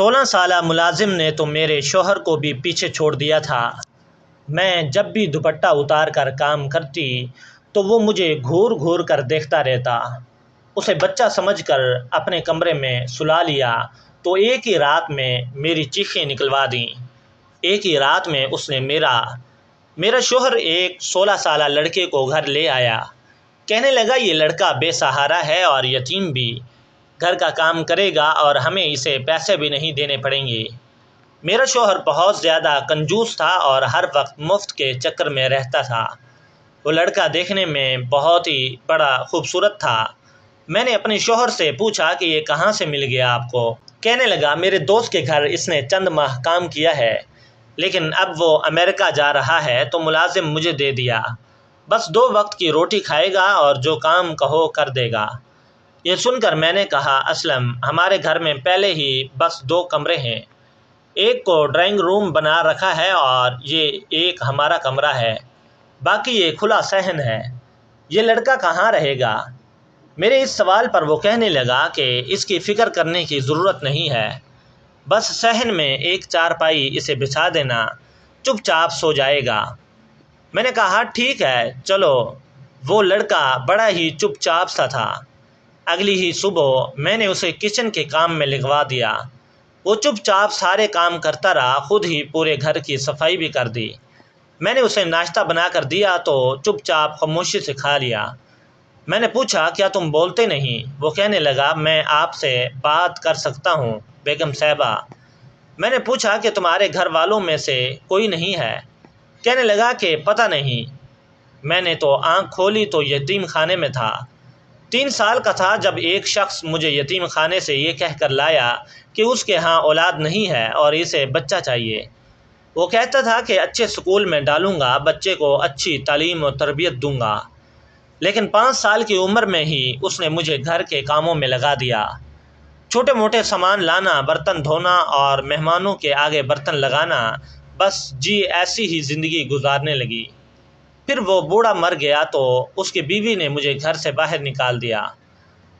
16 سالہ ملازم نے تو میرے شوہر کو بھی پیچھے چھوڑ دیا تھا۔ میں جب بھی دوپٹہ اتار کر کام کرتی تو وہ مجھے گھور گھور کر دیکھتا رہتا۔ اسے بچہ سمجھ کر اپنے کمرے میں سلا لیا تو ایک ہی رات میں میری چیخیں نکلوا دیں۔ ایک ہی رات میں اس نے میرا شوہر ایک 16 سالہ لڑکے کو گھر لے آیا۔ کہنے لگا یہ لڑکا بے سہارا ہے اور یتیم بھی، گھر کا کام کرے گا اور ہمیں اسے پیسے بھی نہیں دینے پڑیں گے۔ میرا شوہر بہت زیادہ کنجوس تھا اور ہر وقت مفت کے چکر میں رہتا تھا۔ وہ لڑکا دیکھنے میں بہت ہی بڑا خوبصورت تھا۔ میں نے اپنے شوہر سے پوچھا کہ یہ کہاں سے مل گیا آپ کو؟ کہنے لگا میرے دوست کے گھر اس نے چند ماہ کام کیا ہے، لیکن اب وہ امریکہ جا رہا ہے تو ملازم مجھے دے دیا، بس 2 وقت کی روٹی کھائے گا اور جو کام کہو کر دے گا۔ یہ سن کر میں نے کہا اسلم ہمارے گھر میں پہلے ہی بس 2 کمرے ہیں، ایک کو ڈرائنگ روم بنا رکھا ہے اور یہ ایک ہمارا کمرہ ہے، باقی یہ کھلا صحن ہے، یہ لڑکا کہاں رہے گا؟ میرے اس سوال پر وہ کہنے لگا کہ اس کی فکر کرنے کی ضرورت نہیں ہے، بس صحن میں ایک چارپائی اسے بچھا دینا، چپ چاپ سو جائے گا۔ میں نے کہا ٹھیک ہے چلو۔ وہ لڑکا بڑا ہی چپ چاپ سا تھا۔ اگلی ہی صبح میں نے اسے کچن کے کام میں لگوا دیا۔ وہ چپ چاپ سارے کام کرتا رہا، خود ہی پورے گھر کی صفائی بھی کر دی۔ میں نے اسے ناشتہ بنا کر دیا تو چپ چاپ خاموشی سے کھا لیا۔ میں نے پوچھا کیا تم بولتے نہیں؟ وہ کہنے لگا میں آپ سے بات کر سکتا ہوں بیگم صاحبہ۔ میں نے پوچھا کہ تمہارے گھر والوں میں سے کوئی نہیں ہے؟ کہنے لگا کہ پتہ نہیں۔ میں نے تو آنکھ کھولی تو یتیم خانے میں تھا۔ 3 سال کا تھا جب ایک شخص مجھے یتیم خانے سے یہ کہہ کر لایا کہ اس کے ہاں اولاد نہیں ہے اور اسے بچہ چاہیے۔ وہ کہتا تھا کہ اچھے اسکول میں ڈالوں گا، بچے کو اچھی تعلیم و تربیت دوں گا، لیکن 5 سال کی عمر میں ہی اس نے مجھے گھر کے کاموں میں لگا دیا، چھوٹے موٹے سامان لانا، برتن دھونا اور مہمانوں کے آگے برتن لگانا، بس جی ایسی ہی زندگی گزارنے لگی۔ پھر وہ بوڑھا مر گیا تو اس کی بیوی نے مجھے گھر سے باہر نکال دیا۔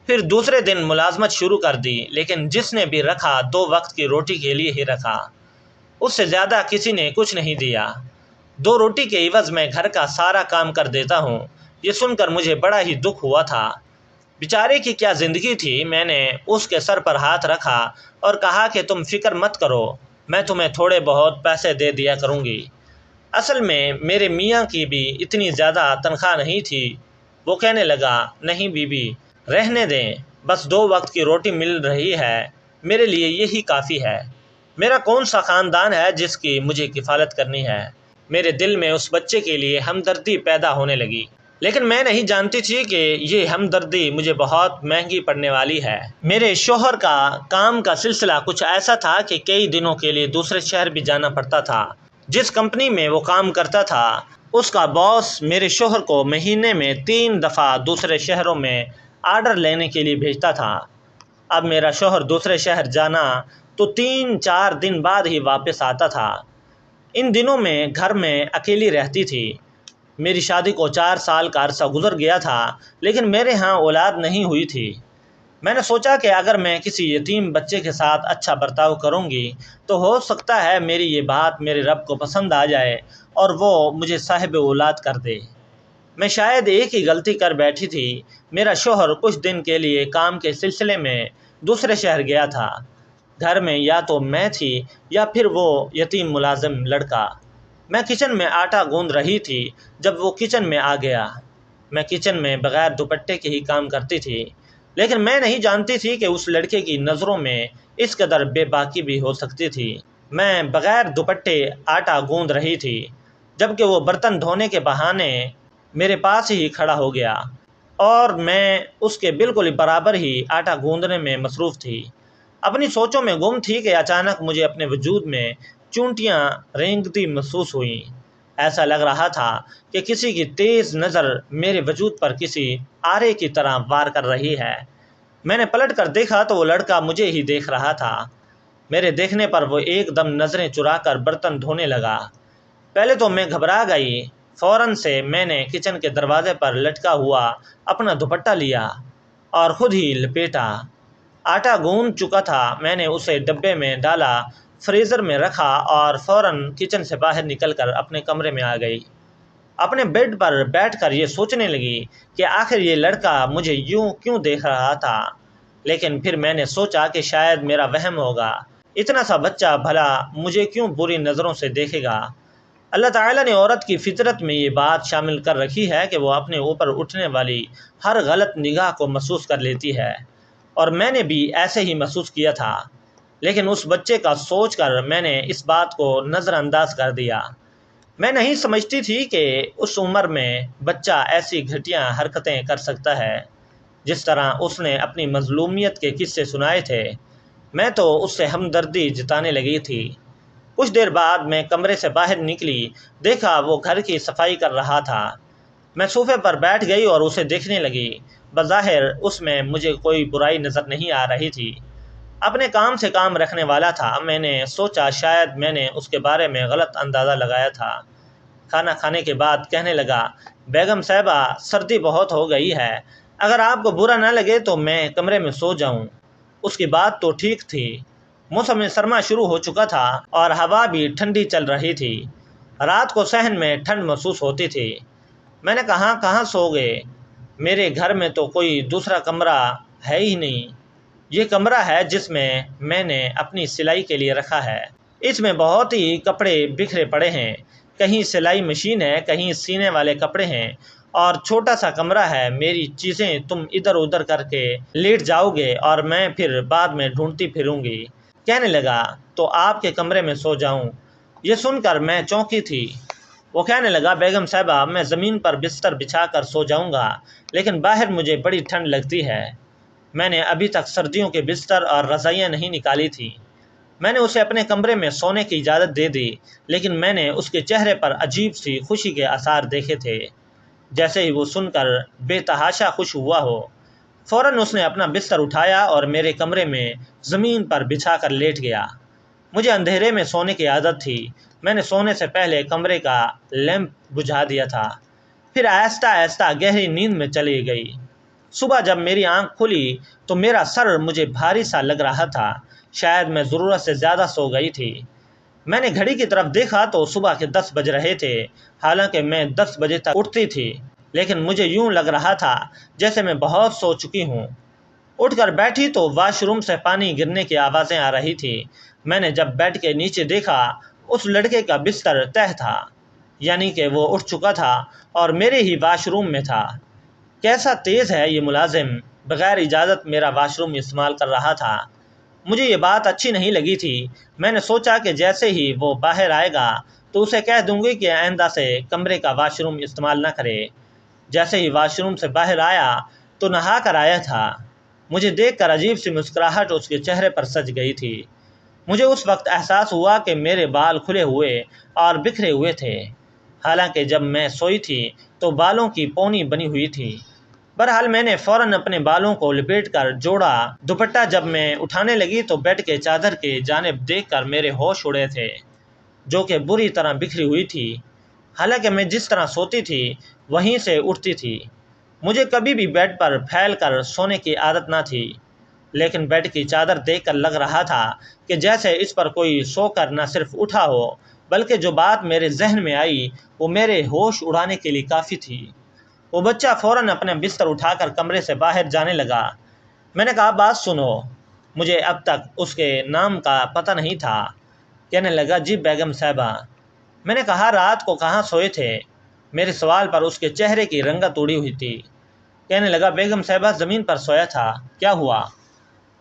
پھر دوسرے دن ملازمت شروع کر دی، لیکن جس نے بھی رکھا 2 وقت کی روٹی کے لیے ہی رکھا، اس سے زیادہ کسی نے کچھ نہیں دیا۔ 2 روٹی کے عوض میں گھر کا سارا کام کر دیتا ہوں۔ یہ سن کر مجھے بڑا ہی دکھ ہوا تھا۔ بیچارے کی کیا زندگی تھی۔ میں نے اس کے سر پر ہاتھ رکھا اور کہا کہ تم فکر مت کرو، میں تمہیں تھوڑے بہت پیسے دے دیا کروں گی۔ اصل میں میرے میاں کی بھی اتنی زیادہ تنخواہ نہیں تھی۔ وہ کہنے لگا نہیں بی بی رہنے دیں، بس 2 وقت کی روٹی مل رہی ہے، میرے لیے یہی کافی ہے۔ میرا کون سا خاندان ہے جس کی مجھے کفالت کرنی ہے؟ میرے دل میں اس بچے کے لیے ہمدردی پیدا ہونے لگی، لیکن میں نہیں جانتی تھی کہ یہ ہمدردی مجھے بہت مہنگی پڑنے والی ہے۔ میرے شوہر کا کام کا سلسلہ کچھ ایسا تھا کہ کئی دنوں کے لیے دوسرے شہر بھی جانا پڑتا تھا۔ جس کمپنی میں وہ کام کرتا تھا اس کا باس میرے شوہر کو مہینے میں 3 دفعہ دوسرے شہروں میں آرڈر لینے کے لیے بھیجتا تھا۔ اب میرا شوہر دوسرے شہر جانا تو 3-4 دن بعد ہی واپس آتا تھا۔ ان دنوں میں گھر میں اکیلی رہتی تھی۔ میری شادی کو 4 سال کا عرصہ گزر گیا تھا، لیکن میرے ہاں اولاد نہیں ہوئی تھی۔ میں نے سوچا کہ اگر میں کسی یتیم بچے کے ساتھ اچھا برتاؤ کروں گی تو ہو سکتا ہے میری یہ بات میرے رب کو پسند آ جائے اور وہ مجھے صاحب اولاد کر دے۔ میں شاید ایک ہی غلطی کر بیٹھی تھی۔ میرا شوہر کچھ دن کے لیے کام کے سلسلے میں دوسرے شہر گیا تھا۔ گھر میں یا تو میں تھی یا پھر وہ یتیم ملازم لڑکا۔ میں کچن میں آٹا گوندھ رہی تھی جب وہ کچن میں آ گیا۔ میں کچن میں بغیر دوپٹے کے ہی کام کرتی تھی، لیکن میں نہیں جانتی تھی کہ اس لڑکے کی نظروں میں اس قدر بے باکی بھی ہو سکتی تھی۔ میں بغیر دوپٹے آٹا گوندھ رہی تھی جبکہ وہ برتن دھونے کے بہانے میرے پاس ہی کھڑا ہو گیا اور میں اس کے بالکل برابر ہی آٹا گوندھنے میں مصروف تھی۔ اپنی سوچوں میں گم تھی کہ اچانک مجھے اپنے وجود میں چونٹیاں رینگتی محسوس ہوئیں۔ ایسا لگ رہا تھا کہ کسی کی تیز نظر میرے وجود پر کسی آرے کی طرح وار کر رہی ہے۔ میں نے پلٹ کر دیکھا تو وہ لڑکا مجھے ہی دیکھ رہا تھا۔ میرے دیکھنے پر وہ ایک دم نظریں چرا کر برتن دھونے لگا۔ پہلے تو میں گھبرا گئی، فوراً سے میں نے کچن کے دروازے پر لٹکا ہوا اپنا دوپٹہ لیا اور خود ہی لپیٹا۔ آٹا گوندھ چکا تھا۔ میں نے اسے ڈبے میں ڈالا، فریزر میں رکھا اور فوراً کچن سے باہر نکل کر اپنے کمرے میں آ گئی۔ اپنے بیڈ پر بیٹھ کر یہ سوچنے لگی کہ آخر یہ لڑکا مجھے یوں کیوں دیکھ رہا تھا۔ لیکن پھر میں نے سوچا کہ شاید میرا وہم ہوگا، اتنا سا بچہ بھلا مجھے کیوں بری نظروں سے دیکھے گا۔ اللہ تعالیٰ نے عورت کی فطرت میں یہ بات شامل کر رکھی ہے کہ وہ اپنے اوپر اٹھنے والی ہر غلط نگاہ کو محسوس کر لیتی ہے، اور میں نے بھی ایسے ہی محسوس کیا تھا۔ لیکن اس بچے کا سوچ کر میں نے اس بات کو نظر انداز کر دیا۔ میں نہیں سمجھتی تھی کہ اس عمر میں بچہ ایسی گھٹیا حرکتیں کر سکتا ہے۔ جس طرح اس نے اپنی مظلومیت کے قصے سنائے تھے، میں تو اس سے ہمدردی جتانے لگی تھی۔ کچھ دیر بعد میں کمرے سے باہر نکلی، دیکھا وہ گھر کی صفائی کر رہا تھا۔ میں صوفے پر بیٹھ گئی اور اسے دیکھنے لگی۔ بظاہر اس میں مجھے کوئی برائی نظر نہیں آ رہی تھی، اپنے کام سے کام رکھنے والا تھا۔ میں نے سوچا شاید میں نے اس کے بارے میں غلط اندازہ لگایا تھا۔ کھانا کھانے کے بعد کہنے لگا، بیگم صاحبہ سردی بہت ہو گئی ہے، اگر آپ کو برا نہ لگے تو میں کمرے میں سو جاؤں۔ اس کی بات تو ٹھیک تھی، موسم سرما شروع ہو چکا تھا اور ہوا بھی ٹھنڈی چل رہی تھی۔ رات کو صحن میں ٹھنڈ محسوس ہوتی تھی۔ میں نے کہا، کہاں سو گے؟ میرے گھر میں تو کوئی دوسرا کمرہ ہے ہی نہیں۔ یہ کمرہ ہے جس میں نے اپنی سلائی کے لیے رکھا ہے۔ اس میں بہت ہی کپڑے بکھرے پڑے ہیں، کہیں سلائی مشین ہے، کہیں سینے والے کپڑے ہیں، اور چھوٹا سا کمرہ ہے۔ میری چیزیں تم ادھر ادھر کر کے لیٹ جاؤ گے اور میں پھر بعد میں ڈھونڈتی پھروں گی۔ کہنے لگا، تو آپ کے کمرے میں سو جاؤں؟ یہ سن کر میں چونکی تھی۔ وہ کہنے لگا، بیگم صاحبہ میں زمین پر بستر بچھا کر سو جاؤں گا، لیکن باہر مجھے بڑی ٹھنڈ لگتی ہے۔ میں نے ابھی تک سردیوں کے بستر اور رضائیاں نہیں نکالی تھیں۔ میں نے اسے اپنے کمرے میں سونے کی اجازت دے دی، لیکن میں نے اس کے چہرے پر عجیب سی خوشی کے آثار دیکھے تھے، جیسے ہی وہ سن کر بے تحاشا خوش ہوا ہو۔ فوراً اس نے اپنا بستر اٹھایا اور میرے کمرے میں زمین پر بچھا کر لیٹ گیا۔ مجھے اندھیرے میں سونے کی عادت تھی۔ میں نے سونے سے پہلے کمرے کا لیمپ بجھا دیا تھا، پھر آہستہ آہستہ گہری نیند میں چلی گئی۔ صبح جب میری آنکھ کھلی تو میرا سر مجھے بھاری سا لگ رہا تھا، شاید میں ضرورت سے زیادہ سو گئی تھی۔ میں نے گھڑی کی طرف دیکھا تو صبح کے 10 بج رہے تھے، حالانکہ میں 10 بجے تک اٹھتی تھی، لیکن مجھے یوں لگ رہا تھا جیسے میں بہت سو چکی ہوں۔ اٹھ کر بیٹھی تو واش روم سے پانی گرنے کی آوازیں آ رہی تھی۔ میں نے جب بیڈ کے نیچے دیکھا، اس لڑکے کا بستر تہہ تھا، یعنی کہ وہ اٹھ چکا تھا اور میرے ہی واش روم میں تھا۔ کیسا تیز ہے یہ ملازم، بغیر اجازت میرا واش روم استعمال کر رہا تھا۔ مجھے یہ بات اچھی نہیں لگی تھی۔ میں نے سوچا کہ جیسے ہی وہ باہر آئے گا تو اسے کہہ دوں گی کہ آئندہ سے کمرے کا واش روم استعمال نہ کرے۔ جیسے ہی واش روم سے باہر آیا تو نہا کر آیا تھا۔ مجھے دیکھ کر عجیب سی مسکراہٹ اس کے چہرے پر سج گئی تھی۔ مجھے اس وقت احساس ہوا کہ میرے بال کھلے ہوئے اور بکھرے ہوئے تھے، حالانکہ جب میں سوئی تھی تو بالوں کی پونی بنی ہوئی تھی۔ بہرحال میں نے فوراً اپنے بالوں کو لپیٹ کر جوڑا۔ دوپٹہ جب میں اٹھانے لگی تو بیڈ کے چادر کی جانب دیکھ کر میرے ہوش اڑے تھے، جو کہ بری طرح بکھری ہوئی تھی۔ حالانکہ میں جس طرح سوتی تھی وہیں سے اٹھتی تھی۔ مجھے کبھی بھی بیڈ پر پھیل کر سونے کی عادت نہ تھی، لیکن بیڈ کی چادر دیکھ کر لگ رہا تھا کہ جیسے اس پر کوئی سو کر نہ صرف اٹھا ہو، بلکہ جو بات میرے ذہن میں آئی وہ میرے ہوش اڑانے کے لیے کافی تھی۔ وہ بچہ فوراً اپنا بستر اٹھا کر کمرے سے باہر جانے لگا۔ میں نے کہا، بات سنو، مجھے اب تک اس کے نام کا پتہ نہیں تھا۔ کہنے لگا، جی بیگم صاحبہ۔ میں نے کہا، رات کو کہاں سوئے تھے؟ میرے سوال پر اس کے چہرے کی رنگت اڑی ہوئی تھی۔ کہنے لگا، بیگم صاحبہ زمین پر سویا تھا، کیا ہوا؟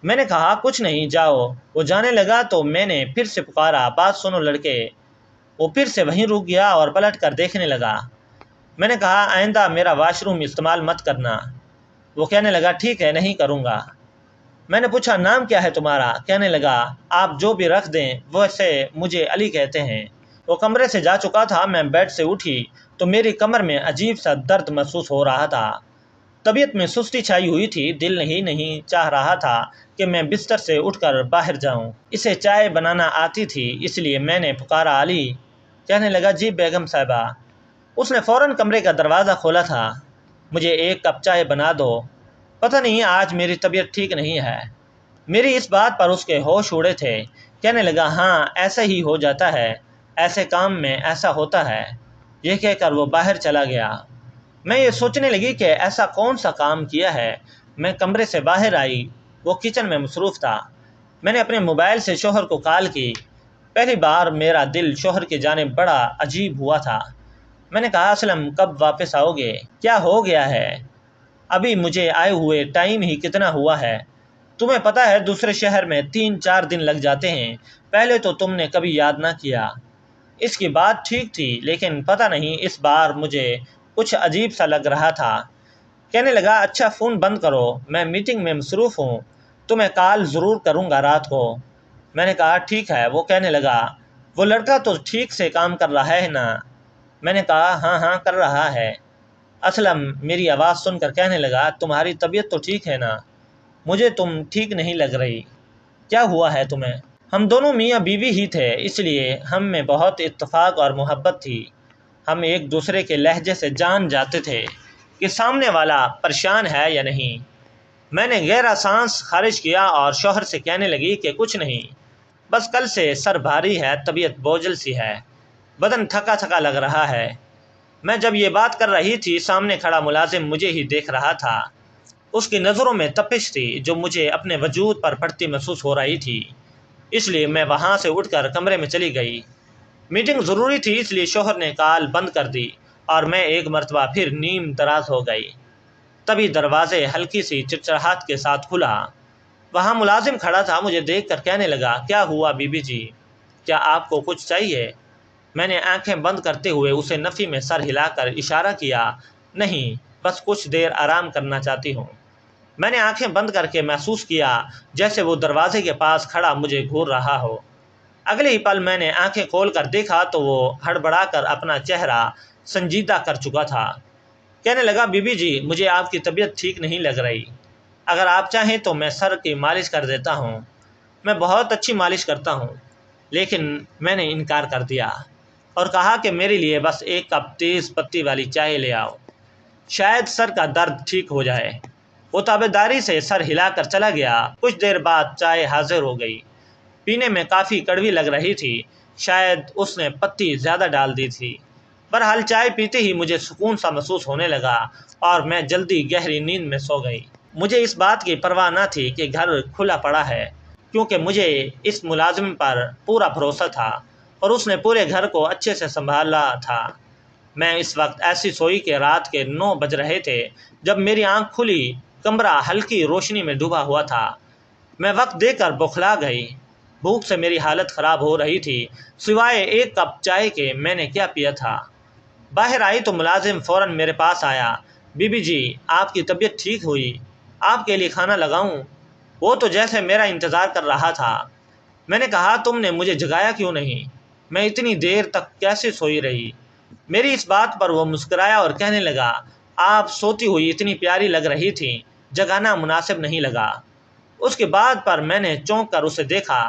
میں نے کہا، کچھ نہیں، جاؤ۔ وہ جانے لگا تو میں نے پھر سے پکارا، بات سنو لڑکے۔ وہ پھر سے وہیں رک گیا اور پلٹ کر دیکھنے لگا۔ میں نے کہا، آئندہ میرا واش روم استعمال مت کرنا۔ وہ کہنے لگا، ٹھیک ہے، نہیں کروں گا۔ میں نے پوچھا، نام کیا ہے تمہارا؟ کہنے لگا، آپ جو بھی رکھ دیں، ویسے مجھے علی کہتے ہیں۔ وہ کمرے سے جا چکا تھا۔ میں بیڈ سے اٹھی تو میری کمر میں عجیب سا درد محسوس ہو رہا تھا۔ طبیعت میں سستی چھائی ہوئی تھی۔ دل ہی نہیں چاہ رہا تھا کہ میں بستر سے اٹھ کر باہر جاؤں۔ اسے چائے بنانا آتی تھی، اس لیے میں نے پکارا، علی۔ کہنے لگا، جی بیگم صاحبہ۔ اس نے فوراً کمرے کا دروازہ کھولا تھا۔ مجھے ایک کپ چائے بنا دو، پتہ نہیں آج میری طبیعت ٹھیک نہیں ہے۔ میری اس بات پر اس کے ہوش اڑے تھے۔ کہنے لگا ہاں ایسا ہی ہو جاتا ہے، ایسے کام میں ایسا ہوتا ہے۔ یہ کہہ کر وہ باہر چلا گیا۔ میں یہ سوچنے لگی کہ ایسا کون سا کام کیا ہے۔ میں کمرے سے باہر آئی، وہ کچن میں مصروف تھا۔ میں نے اپنے موبائل سے شوہر کو کال کی۔ پہلی بار میرا دل شوہر کی جانب بڑا عجیب ہوا تھا۔ میں نے کہا اسلم کب واپس آؤ گے؟ کیا ہو گیا ہے؟ ابھی مجھے آئے ہوئے ٹائم ہی کتنا ہوا ہے؟ تمہیں پتہ ہے دوسرے شہر میں 3-4 دن لگ جاتے ہیں۔ پہلے تو تم نے کبھی یاد نہ کیا۔ اس کی بات ٹھیک تھی لیکن پتہ نہیں اس بار مجھے کچھ عجیب سا لگ رہا تھا۔ کہنے لگا اچھا فون بند کرو، میں میٹنگ میں مصروف ہوں، تمہیں کال ضرور کروں گا رات کو۔ میں نے کہا ٹھیک ہے۔ وہ کہنے لگا وہ لڑکا تو ٹھیک سے کام کر رہا ہے نا؟ میں نے کہا ہاں ہاں کر رہا ہے۔ اسلم میری آواز سن کر کہنے لگا تمہاری طبیعت تو ٹھیک ہے نا؟ مجھے تم ٹھیک نہیں لگ رہی۔ کیا ہوا ہے تمہیں؟ ہم دونوں میاں بیوی ہی تھے، اس لیے ہم میں بہت اتفاق اور محبت تھی۔ ہم ایک دوسرے کے لہجے سے جان جاتے تھے کہ سامنے والا پریشان ہے یا نہیں۔ میں نے گہرا سانس خارج کیا اور شوہر سے کہنے لگی کہ کچھ نہیں، بس کل سے سر بھاری ہے، طبیعت بوجھل سی ہے، بدن تھکا تھکا لگ رہا ہے۔ میں جب یہ بات کر رہی تھی سامنے کھڑا ملازم مجھے ہی دیکھ رہا تھا۔ اس کی نظروں میں تپش تھی جو مجھے اپنے وجود پر پڑتی محسوس ہو رہی تھی، اس لیے میں وہاں سے اٹھ کر کمرے میں چلی گئی۔ میٹنگ ضروری تھی اس لیے شوہر نے کال بند کر دی اور میں ایک مرتبہ پھر نیم دراز ہو گئی۔ تبھی دروازے ہلکی سی چرچراہٹ کے ساتھ کھلا۔ وہاں ملازم کھڑا تھا، مجھے دیکھ کر کہنے لگا کیا ہوا بی بی جی، کیا آپ کو کچھ چاہیے؟ میں نے آنکھیں بند کرتے ہوئے اسے نفی میں سر ہلا کر اشارہ کیا نہیں، بس کچھ دیر آرام کرنا چاہتی ہوں۔ میں نے آنکھیں بند کر کے محسوس کیا جیسے وہ دروازے کے پاس کھڑا مجھے گھور رہا ہو۔ اگلے ہی پل میں نے آنکھیں کھول کر دیکھا تو وہ ہڑبڑا کر اپنا چہرہ سنجیدہ کر چکا تھا۔ کہنے لگا بی بی جی مجھے آپ کی طبیعت ٹھیک نہیں لگ رہی، اگر آپ چاہیں تو میں سر کی مالش کر دیتا ہوں۔ میں بہت اچھی مالش کرتا ہوں، لیکن میں نے انکار کر دیا اور کہا کہ میرے لیے بس ایک کپ تیز پتی والی چائے لے آؤ، شاید سر کا درد ٹھیک ہو جائے۔ وہ تابعداری سے سر ہلا کر چلا گیا۔ کچھ دیر بعد چائے حاضر ہو گئی۔ پینے میں کافی کڑوی لگ رہی تھی، شاید اس نے پتی زیادہ ڈال دی تھی۔ بہرحال چائے پیتے ہی مجھے سکون سا محسوس ہونے لگا اور میں جلدی گہری نیند میں سو گئی۔ مجھے اس بات کی پرواہ نہ تھی کہ گھر کھلا پڑا ہے، کیونکہ مجھے اس ملازم پر پورا بھروسہ تھا اور اس نے پورے گھر کو اچھے سے سنبھالا تھا۔ میں اس وقت ایسی سوئی کہ رات کے 9 بج رہے تھے۔ جب میری آنکھ کھلی کمرہ ہلکی روشنی میں ڈوبا ہوا تھا۔ میں وقت دے کر بوکھلا گئی۔ بھوک سے میری حالت خراب ہو رہی تھی، سوائے ایک کپ چائے کے میں نے کیا پیا تھا۔ باہر آئی تو ملازم فوراً میرے پاس آیا۔ بی بی جی آپ کی طبیعت ٹھیک ہوئی؟ آپ کے لیے کھانا لگاؤں؟ وہ تو جیسے میرا انتظار کر رہا تھا۔ میں نے کہا تم نے مجھے جگایا کیوں نہیں؟ میں اتنی دیر تک کیسے سوئی رہی؟ میری اس بات پر وہ مسکرایا اور کہنے لگا آپ سوتی ہوئی اتنی پیاری لگ رہی تھیں، جگانا مناسب نہیں لگا۔ اس کے بعد پر میں نے چونک کر اسے دیکھا۔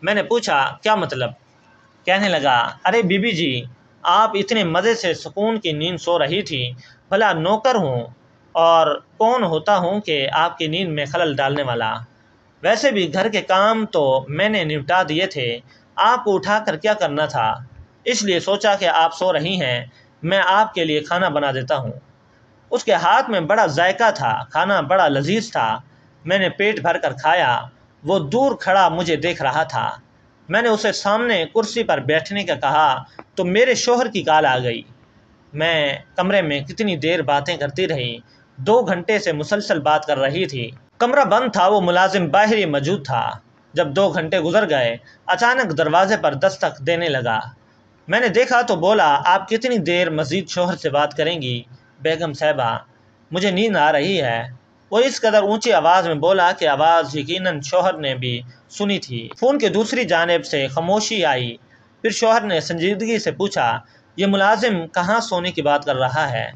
میں نے پوچھا کیا مطلب؟ کہنے لگا ارے بی بی جی آپ اتنے مزے سے سکون کی نیند سو رہی تھی، بھلا نوکر ہوں اور کون ہوتا ہوں کہ آپ کی نیند میں خلل ڈالنے والا؟ ویسے بھی گھر کے کام تو میں نے نپٹا دیے تھے، آپ کو اٹھا کر کیا کرنا تھا؟ اس لیے سوچا کہ آپ سو رہی ہیں، میں آپ کے لیے کھانا بنا دیتا ہوں۔ اس کے ہاتھ میں بڑا ذائقہ تھا، کھانا بڑا لذیذ تھا۔ میں نے پیٹ بھر کر کھایا۔ وہ دور کھڑا مجھے دیکھ رہا تھا۔ میں نے اسے سامنے کرسی پر بیٹھنے کا کہا تو میرے شوہر کی کال آ گئی۔ میں کمرے میں کتنی دیر باتیں کرتی رہی، 2 گھنٹے سے مسلسل بات کر رہی تھی۔ کمرہ بند تھا، وہ ملازم باہر ہی موجود تھا۔ جب 2 گھنٹے گزر گئے اچانک دروازے پر دستک دینے لگا۔ میں نے دیکھا تو بولا آپ کتنی دیر مزید شوہر سے بات کریں گی بیگم صاحبہ، مجھے نیند آ رہی ہے۔ وہ اس قدر اونچی آواز میں بولا کہ آواز یقیناً شوہر نے بھی سنی تھی۔ فون کی دوسری جانب سے خاموشی آئی۔ پھر شوہر نے سنجیدگی سے پوچھا یہ ملازم کہاں سونے کی بات کر رہا ہے؟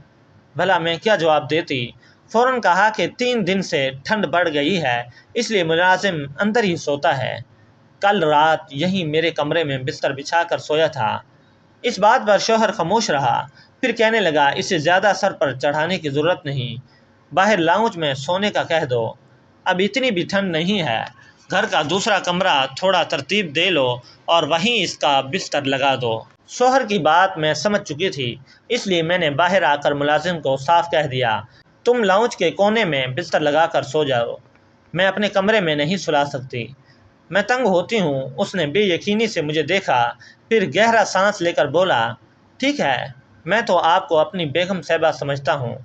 بھلا میں کیا جواب دیتی؟ فوراً کہا کہ 3 دن سے ٹھنڈ بڑھ گئی ہے اس لیے ملازم اندر ہی سوتا ہے، کل رات یہیں میرے کمرے میں بستر بچھا کر سویا تھا۔ اس بات پر شوہر خاموش رہا، پھر کہنے لگا اسے زیادہ سر پر چڑھانے کی ضرورت نہیں، باہر لاؤنج میں سونے کا کہہ دو، اب اتنی بھی ٹھنڈ نہیں ہے، گھر کا دوسرا کمرہ تھوڑا ترتیب دے لو اور وہیں اس کا بستر لگا دو۔ شوہر کی بات میں سمجھ چکی تھی، اس لیے میں نے باہر آ کر ملازم کو صاف کہہ دیا، تم لاؤنج کے کونے میں بستر لگا کر سو جاؤ، میں اپنے کمرے میں نہیں سلا سکتی، میں تنگ ہوتی ہوں۔ اس نے بے یقینی سے مجھے دیکھا، پھر گہرا سانس لے کر بولا، ٹھیک ہے، میں تو آپ کو اپنی بیگم صاحبہ سمجھتا ہوں،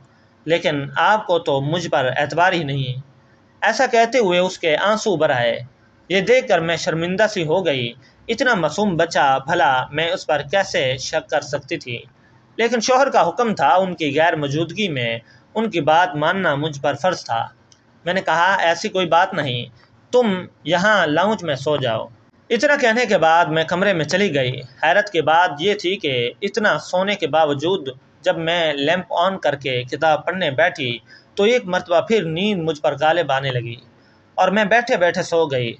لیکن آپ کو تو مجھ پر اعتبار ہی نہیں۔ ایسا کہتے ہوئے اس کے آنسو بھر آئے۔ یہ دیکھ کر میں شرمندہ سی ہو گئی، اتنا معصوم بچہ، بھلا میں اس پر کیسے شک کر سکتی تھی؟ لیکن شوہر کا حکم تھا، ان کی غیر موجودگی میں ان کی بات ماننا مجھ پر فرض تھا۔ میں نے کہا، ایسی کوئی بات نہیں، تم یہاں لاؤنج میں سو جاؤ۔ اتنا کہنے کے بعد میں کمرے میں چلی گئی۔ حیرت کی بات یہ تھی کہ اتنا سونے کے باوجود جب میں لیمپ آن کر کے کتاب پڑھنے بیٹھی تو ایک مرتبہ پھر نیند مجھ پر غالب آنے لگی اور میں بیٹھے بیٹھے سو گئی۔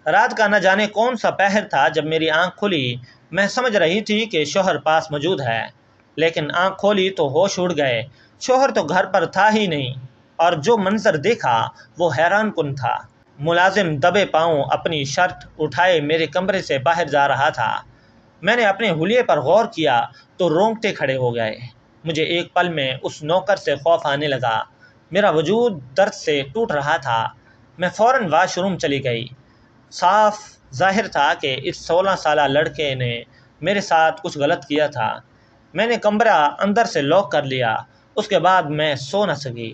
رات کا نہ جانے کون سا پہر تھا، جب میری آنکھ کھلی میں سمجھ رہی تھی کہ شوہر پاس موجود ہے، لیکن آنکھ کھولی تو ہوش اڑ گئے، شوہر تو گھر پر تھا ہی نہیں، اور جو منظر دیکھا وہ حیران کن تھا۔ ملازم دبے پاؤں اپنی شرٹ اٹھائے میرے کمرے سے باہر جا رہا تھا۔ میں نے اپنے حلیے پر غور کیا تو رونگٹے کھڑے ہو گئے۔ مجھے ایک پل میں اس نوکر سے خوف آنے لگا، میرا وجود درد سے ٹوٹ رہا تھا۔ میں فوراً واش روم چلی گئی۔ صاف ظاہر تھا کہ اس 16 سالہ لڑکے نے میرے ساتھ کچھ غلط کیا تھا۔ میں نے کمرہ اندر سے لاک کر لیا۔ اس کے بعد میں سو نہ سکی۔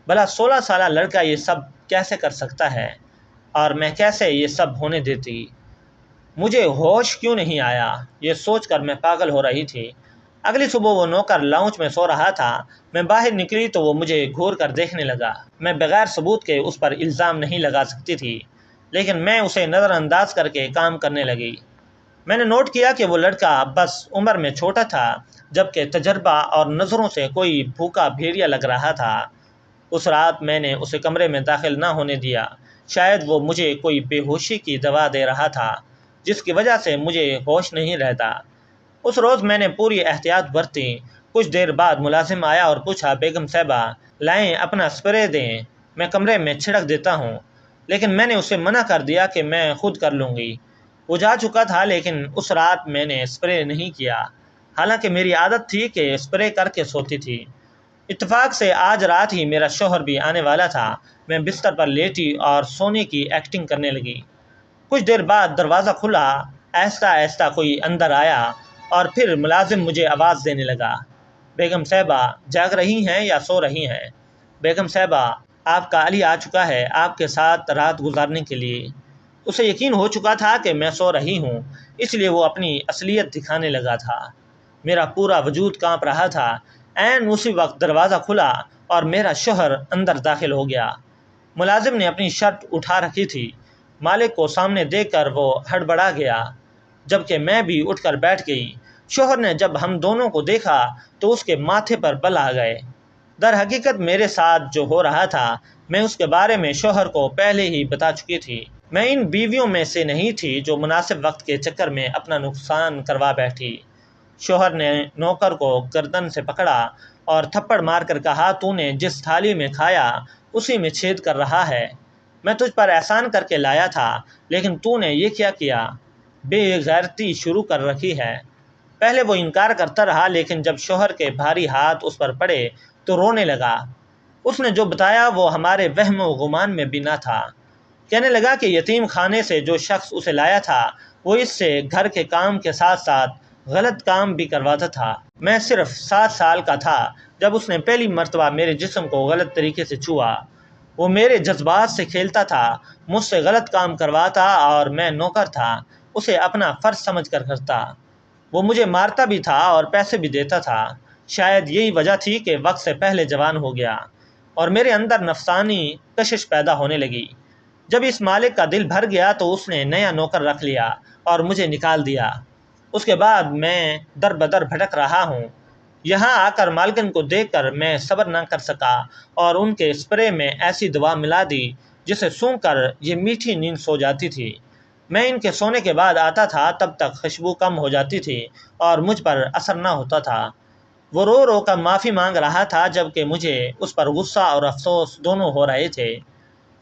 بھلا 16 سالہ لڑکا یہ سب کیسے کر سکتا ہے، اور میں کیسے یہ سب ہونے دیتی؟ مجھے ہوش کیوں نہیں آیا، یہ سوچ کر میں پاگل ہو رہی تھی۔ اگلی صبح وہ نوکر لاؤنج میں سو رہا تھا۔ میں باہر نکلی تو وہ مجھے گھور کر دیکھنے لگا۔ میں بغیر ثبوت کے اس پر الزام نہیں لگا سکتی تھی، لیکن میں اسے نظر انداز کر کے کام کرنے لگی۔ میں نے نوٹ کیا کہ وہ لڑکا بس عمر میں چھوٹا تھا، جبکہ تجربہ اور نظروں سے کوئی بھوکا بھیڑیا لگ رہا تھا۔ اس رات میں نے اسے کمرے میں داخل نہ ہونے دیا۔ شاید وہ مجھے کوئی بے ہوشی کی دوا دے رہا تھا، جس کی وجہ سے مجھے ہوش نہیں رہتا۔ اس روز میں نے پوری احتیاط برتی۔ کچھ دیر بعد ملازم آیا اور پوچھا، بیگم صاحبہ، لائیں اپنا اسپرے دیں، میں کمرے میں چھڑک دیتا ہوں۔ لیکن میں نے اسے منع کر دیا کہ میں خود کر لوں گی۔ وہ جا چکا تھا، لیکن اس رات میں نے اسپرے نہیں کیا، حالانکہ میری عادت تھی کہ اسپرے کر کے سوتی تھی۔ اتفاق سے آج رات ہی میرا شوہر بھی آنے والا تھا۔ میں بستر پر لیٹی اور سونے کی ایکٹنگ کرنے لگی۔ کچھ دیر بعد دروازہ کھلا، آہستہ آہستہ کوئی اندر آیا اور پھر ملازم مجھے آواز دینے لگا، بیگم صاحبہ جاگ رہی ہیں یا سو رہی ہیں؟ بیگم صاحبہ، آپ کا علی آ چکا ہے آپ کے ساتھ رات گزارنے کے لیے۔ اسے یقین ہو چکا تھا کہ میں سو رہی ہوں، اس لیے وہ اپنی اصلیت دکھانے لگا تھا۔ میرا پورا وجود کانپ رہا تھا۔ عین اسی وقت دروازہ کھلا اور میرا شوہر اندر داخل ہو گیا۔ ملازم نے اپنی شرٹ اٹھا رکھی تھی۔ مالک کو سامنے دیکھ کر وہ ہڑبڑا گیا، جبکہ میں بھی اٹھ کر بیٹھ گئی۔ شوہر نے جب ہم دونوں کو دیکھا تو اس کے ماتھے پر بل آ گئے۔ در حقیقت میرے ساتھ جو ہو رہا تھا، میں اس کے بارے میں شوہر کو پہلے ہی بتا چکی تھی۔ میں ان بیویوں میں سے نہیں تھی جو مناسب وقت کے چکر میں اپنا نقصان کروا بیٹھی۔ شوہر نے نوکر کو گردن سے پکڑا اور تھپڑ مار کر کہا، تو نے جس تھالی میں کھایا اسی میں چھید کر رہا ہے۔ میں تجھ پر احسان کر کے لایا تھا، لیکن تو نے یہ کیا کیا؟ بے غیرتی شروع کر رکھی ہے۔ پہلے وہ انکار کرتا رہا، لیکن جب شوہر کے بھاری ہاتھ اس پر پڑے تو رونے لگا۔ اس نے جو بتایا وہ ہمارے وہم و گمان میں بھی نہ تھا۔ کہنے لگا کہ یتیم خانے سے جو شخص اسے لایا تھا وہ اس سے گھر کے کام کے ساتھ ساتھ غلط کام بھی کرواتا تھا۔ میں صرف 7 سال کا تھا جب اس نے پہلی مرتبہ میرے جسم کو غلط طریقے سے چھوا۔ وہ میرے جذبات سے کھیلتا تھا، مجھ سے غلط کام کرواتا، اور میں نوکر تھا، اسے اپنا فرض سمجھ کر کرتا۔ وہ مجھے مارتا بھی تھا اور پیسے بھی دیتا تھا۔ شاید یہی وجہ تھی کہ وقت سے پہلے جوان ہو گیا اور میرے اندر نفسانی کشش پیدا ہونے لگی۔ جب اس مالک کا دل بھر گیا تو اس نے نیا نوکر رکھ لیا اور مجھے نکال دیا۔ اس کے بعد میں در بدر بھٹک رہا ہوں۔ یہاں آ کر مالکن کو دیکھ کر میں صبر نہ کر سکا اور ان کے اسپرے میں ایسی دوا ملا دی جسے سونگھ کر یہ میٹھی نیند سو جاتی تھی۔ میں ان کے سونے کے بعد آتا تھا، تب تک خوشبو کم ہو جاتی تھی اور مجھ پر اثر نہ ہوتا تھا۔ وہ رو رو کر معافی مانگ رہا تھا، جبکہ مجھے اس پر غصہ اور افسوس دونوں ہو رہے تھے۔